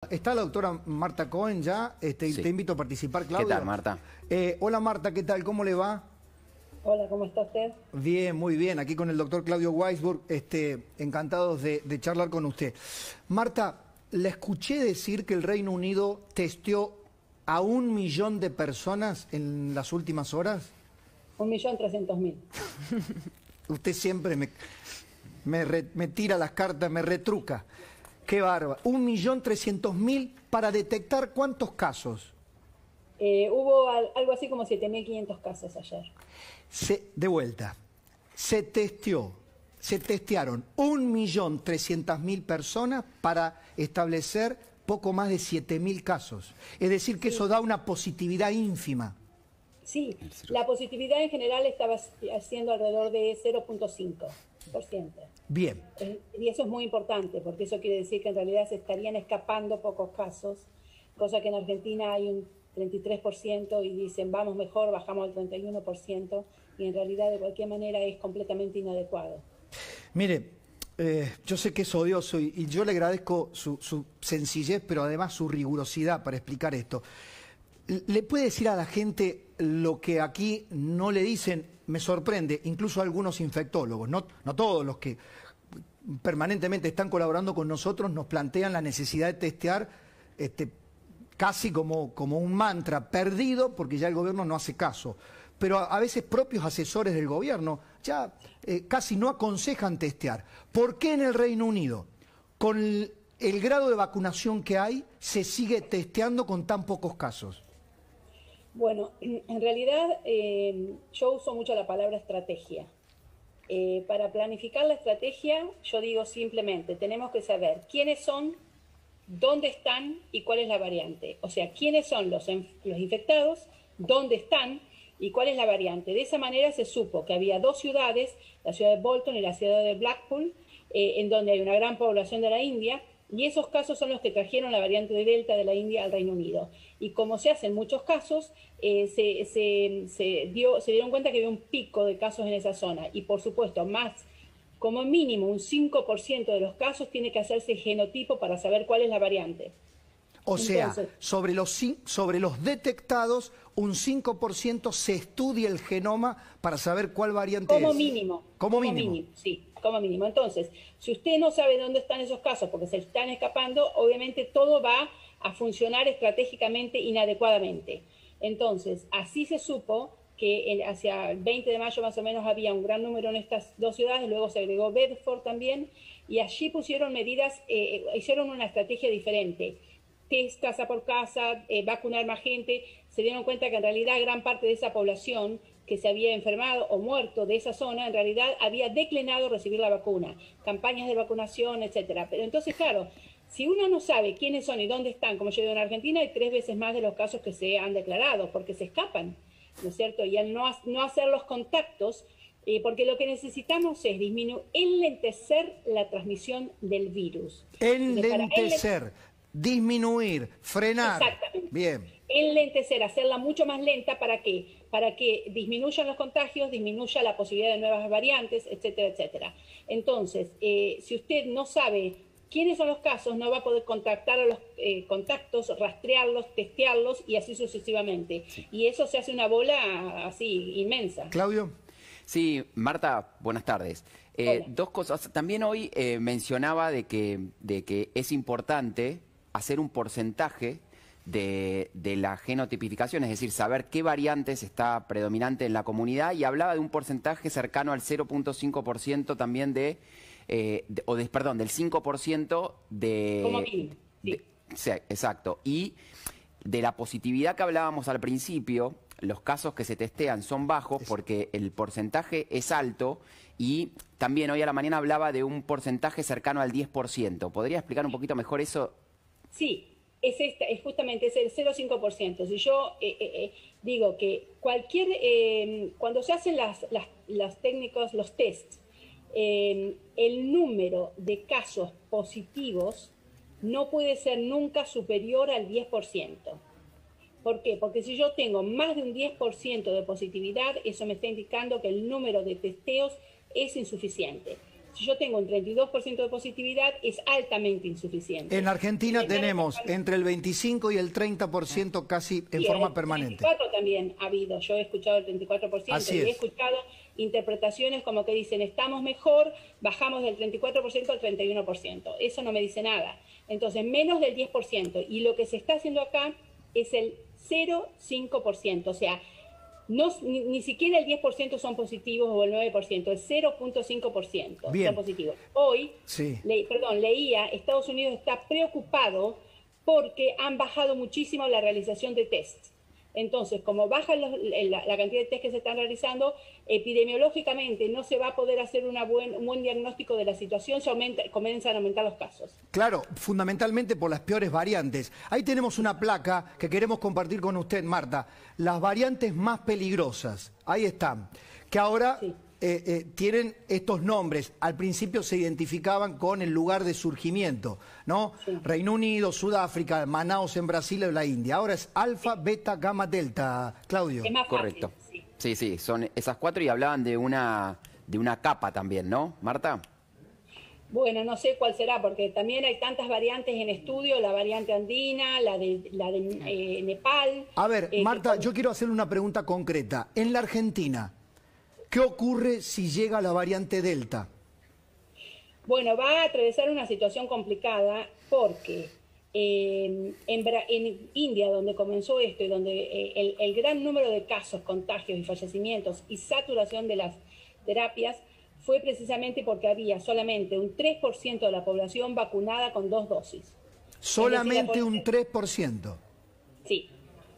Está la doctora Marta Cohen ya, Sí. te invito a participar, Claudio. ¿Qué tal, Marta? Hola Marta, ¿qué tal? ¿Cómo le va? Hola, ¿cómo está usted? Bien, muy bien. Aquí con el doctor Claudio Weisburg, encantados de charlar con usted. Marta, le escuché decir que el Reino Unido testeó a 1 millón de personas en las últimas horas. 1.300.000. Usted siempre me tira las cartas, me retruca. Qué bárbaro. 1.300.000 para detectar ¿cuántos casos? Hubo algo así como 7.500 casos ayer. De vuelta, se testearon 1.300.000 personas para establecer poco más de 7.000 casos. Es decir, que eso da una positividad ínfima. Sí, la positividad en general estaba siendo alrededor de 0.5%. Bien. Y eso es muy importante, porque eso quiere decir que en realidad se estarían escapando pocos casos, cosa que en Argentina hay un 33% y dicen vamos mejor, bajamos al 31%, y en realidad de cualquier manera es completamente inadecuado. Mire, yo sé que es odioso y yo le agradezco su sencillez, pero además su rigurosidad para explicar esto. ¿Le puede decir a la gente lo que aquí no le dicen? Me sorprende, incluso algunos infectólogos, no todos los que permanentemente están colaborando con nosotros nos plantean la necesidad de testear casi como un mantra perdido, porque ya el gobierno no hace caso. Pero a veces propios asesores del gobierno ya casi no aconsejan testear. ¿Por qué en el Reino Unido, con el grado de vacunación que hay, se sigue testeando con tan pocos casos? Bueno, en realidad yo uso mucho la palabra estrategia. Para planificar la estrategia, yo digo simplemente, tenemos que saber quiénes son, dónde están y cuál es la variante. O sea, quiénes son los infectados, dónde están y cuál es la variante. De esa manera se supo que había 2 ciudades, la ciudad de Bolton y la ciudad de Blackpool, en donde hay una gran población de la India, y esos casos son los que trajeron la variante de Delta de la India al Reino Unido. Y como se hace en muchos casos, se dieron cuenta que había un pico de casos en esa zona. Y por supuesto, como mínimo un 5% de los casos tiene que hacerse genotipo para saber cuál es la variante. O sea, sobre los detectados, un 5% se estudia el genoma para saber cuál variante es. Como mínimo. Como mínimo. Sí, como mínimo. Entonces, si usted no sabe dónde están esos casos porque se están escapando, obviamente todo va a funcionar estratégicamente inadecuadamente. Entonces, así se supo que hacia el 20 de mayo más o menos había un gran número en estas 2 ciudades, luego se agregó Bedford también, y allí pusieron medidas, hicieron una estrategia diferente. Test casa por casa, vacunar más gente. Se dieron cuenta que en realidad gran parte de esa población que se había enfermado o muerto de esa zona, en realidad había declinado recibir la vacuna, campañas de vacunación, etcétera. Pero entonces, claro, si uno no sabe quiénes son y dónde están, como yo digo en Argentina, hay 3 veces más de los casos que se han declarado, porque se escapan, ¿no es cierto? Y al no hacer los contactos, porque lo que necesitamos es enlentecer la transmisión del virus. Enlentecer, disminuir, frenar. Exactamente. Bien. Enlentecer, hacerla mucho más lenta, ¿para qué? Para que disminuyan los contagios, disminuya la posibilidad de nuevas variantes, etcétera, etcétera. Entonces, si usted no sabe quiénes son los casos, no va a poder contactar a los contactos, rastrearlos, testearlos y así sucesivamente. Sí. Y eso se hace una bola así inmensa. Claudio. Sí, Marta, buenas tardes. 2 cosas. También hoy mencionaba de que es importante hacer un porcentaje de la genotipificación, es decir, saber qué variantes está predominante en la comunidad, y hablaba de un porcentaje cercano al 0.5% también del 5% de... Como mínimo, sí. Sí, exacto. Y de la positividad que hablábamos al principio, los casos que se testean son bajos porque el porcentaje es alto, y también hoy a la mañana hablaba de un porcentaje cercano al 10%. ¿Podría explicar un poquito mejor eso? Sí, es justamente el 0,5%. Si yo digo que cuando se hacen las técnicas, los tests, el número de casos positivos no puede ser nunca superior al 10%. ¿Por qué? Porque si yo tengo más de un 10% de positividad, eso me está indicando que el número de testeos es insuficiente. si yo tengo un 32% de positividad, es altamente insuficiente. En Argentina tenemos entre el 25 y el 30% casi en forma permanente. El 34% también ha habido, yo he escuchado el 34%, Así y he es. escuchado interpretaciones como que dicen, estamos mejor, bajamos del 34% al 31%. Eso no me dice nada. Entonces, menos del 10%. Y lo que se está haciendo acá es el 0,5%. O sea, ni siquiera el 10% son positivos o el 9%, el 0,5% son positivos. Hoy, leía, Estados Unidos está preocupado porque han bajado muchísimo la realización de tests. Entonces, como baja la cantidad de test que se están realizando, epidemiológicamente no se va a poder hacer un buen diagnóstico de la situación, comienzan a aumentar los casos. Claro, fundamentalmente por las peores variantes. Ahí tenemos una placa que queremos compartir con usted, Marta. Las variantes más peligrosas, ahí están, que ahora tienen estos nombres. Al principio se identificaban con el lugar de surgimiento, ¿no? Sí. Reino Unido, Sudáfrica, Manaos en Brasil o la India. Ahora es alfa, beta, gamma, delta, Claudio. Es más fácil, correcto. Sí, son esas cuatro y hablaban de una capa también, ¿no, Marta? Bueno, no sé cuál será, porque también hay tantas variantes en estudio, la variante andina, la de Nepal. A ver, Marta, yo quiero hacerle una pregunta concreta. En la Argentina, ¿qué ocurre si llega la variante Delta? Bueno, va a atravesar una situación complicada porque en India, donde comenzó esto y donde el gran número de casos, contagios y fallecimientos y saturación de las terapias fue precisamente porque había solamente un 3% de la población vacunada con 2 dosis. ¿Solamente un 3%? Sí.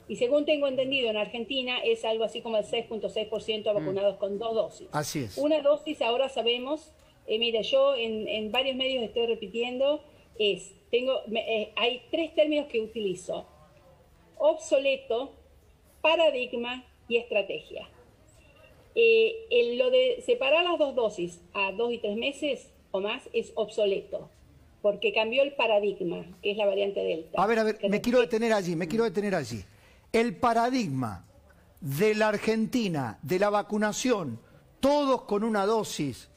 Y según tengo entendido, en Argentina es algo así como el 6,6% vacunados con 2 dosis. Así es. Una dosis, ahora sabemos, mire, yo en varios medios estoy repitiendo, hay 3 términos que utilizo: obsoleto, paradigma y estrategia. Lo de separar las 2 dosis a 2 y 3 meses o más es obsoleto, porque cambió el paradigma, que es la variante Delta. A ver, me quiero detener allí. El paradigma de la Argentina, de la vacunación, todos con una dosis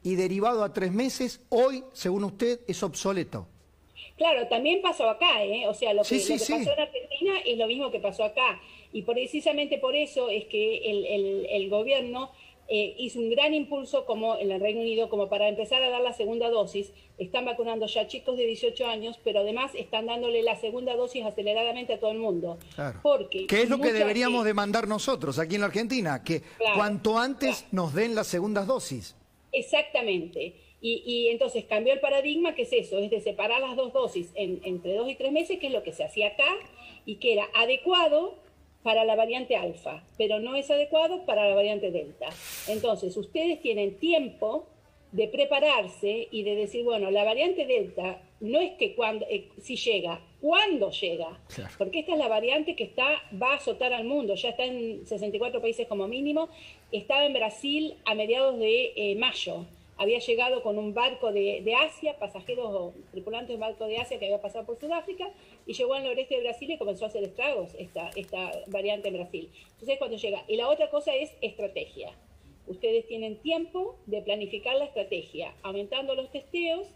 y derivado a 3 meses, hoy, según usted, es obsoleto. Claro, también pasó acá, ¿eh? O sea, lo que pasó en Argentina es lo mismo que pasó acá. Y precisamente por eso es que el gobierno hizo un gran impulso, como en el Reino Unido, como para empezar a dar la segunda dosis. Están vacunando ya chicos de 18 años, pero además están dándole la segunda dosis aceleradamente a todo el mundo. Claro. Porque ¿qué es lo que deberíamos demandar nosotros aquí en la Argentina? Que cuanto antes nos den las segundas dosis. Exactamente. Y entonces cambió el paradigma, que es eso, es de separar las 2 dosis entre 2 y 3 meses, que es lo que se hacía acá, y que era adecuado para la variante alfa, pero no es adecuado para la variante delta. Entonces, ustedes tienen tiempo de prepararse y de decir, bueno, la variante delta no es que si llega, ¿cuándo llega? Claro. Porque esta es la variante que va a azotar al mundo, ya está en 64 países como mínimo, estaba en Brasil a mediados de mayo. Había llegado con un barco de Asia, pasajeros o tripulantes de un barco de Asia que había pasado por Sudáfrica, y llegó al noreste de Brasil y comenzó a hacer estragos esta variante en Brasil. Entonces, cuando llega. Y la otra cosa es estrategia. Ustedes tienen tiempo de planificar la estrategia, aumentando los testeos.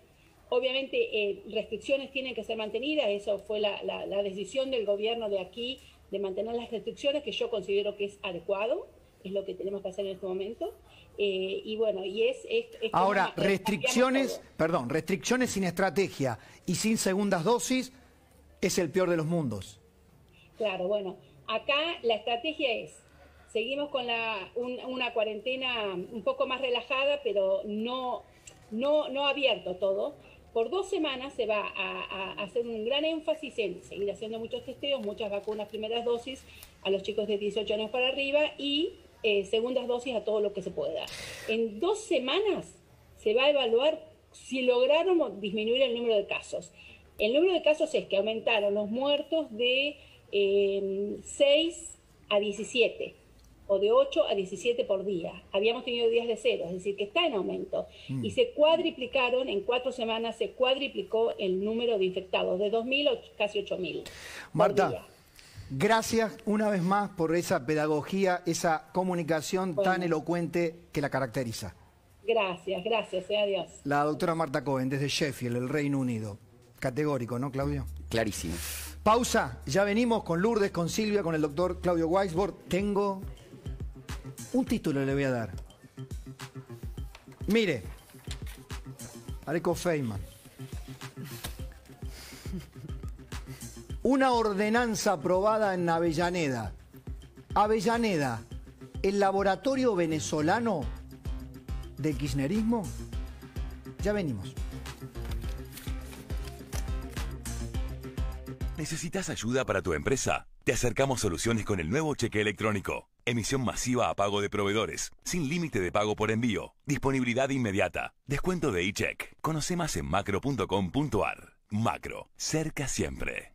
Obviamente, restricciones tienen que ser mantenidas. Eso fue la decisión del gobierno de aquí, de mantener las restricciones, que yo considero que es adecuado, es lo que tenemos que hacer en este momento. Y bueno, ahora, restricciones sin estrategia y sin segundas dosis es el peor de los mundos. Claro, bueno, acá la estrategia es, seguimos con una cuarentena un poco más relajada, pero no abierto todo. Por 2 semanas se va a hacer un gran énfasis en seguir haciendo muchos testeos, muchas vacunas primeras dosis a los chicos de 18 años para arriba y segundas dosis a todo lo que se pueda. En 2 semanas se va a evaluar si lograron disminuir el número de casos. El número de casos es que aumentaron los muertos de 6 a 17 o de 8 a 17 por día. Habíamos tenido días de 0, es decir, que está en aumento. Y se cuadriplicaron, en 4 semanas se cuadriplicó el número de infectados, de 2.000 a casi 8.000. Marta, gracias una vez más por esa pedagogía, esa comunicación tan elocuente que la caracteriza. Gracias, sea Dios. La doctora Marta Cohen, desde Sheffield, el Reino Unido. Categórico, ¿no, Claudio? Clarísimo. Pausa, ya venimos con Lourdes, con Silvia, con el doctor Claudio Weisbord. Tengo un título, le voy a dar. Mire, Areco Feynman. Una ordenanza aprobada en Avellaneda. Avellaneda, el laboratorio venezolano del kirchnerismo. Ya venimos. ¿Necesitas ayuda para tu empresa? Te acercamos soluciones con el nuevo cheque electrónico. Emisión masiva a pago de proveedores, sin límite de pago por envío, disponibilidad inmediata, descuento de e-check. Conoce más en macro.com.ar. Macro, cerca siempre.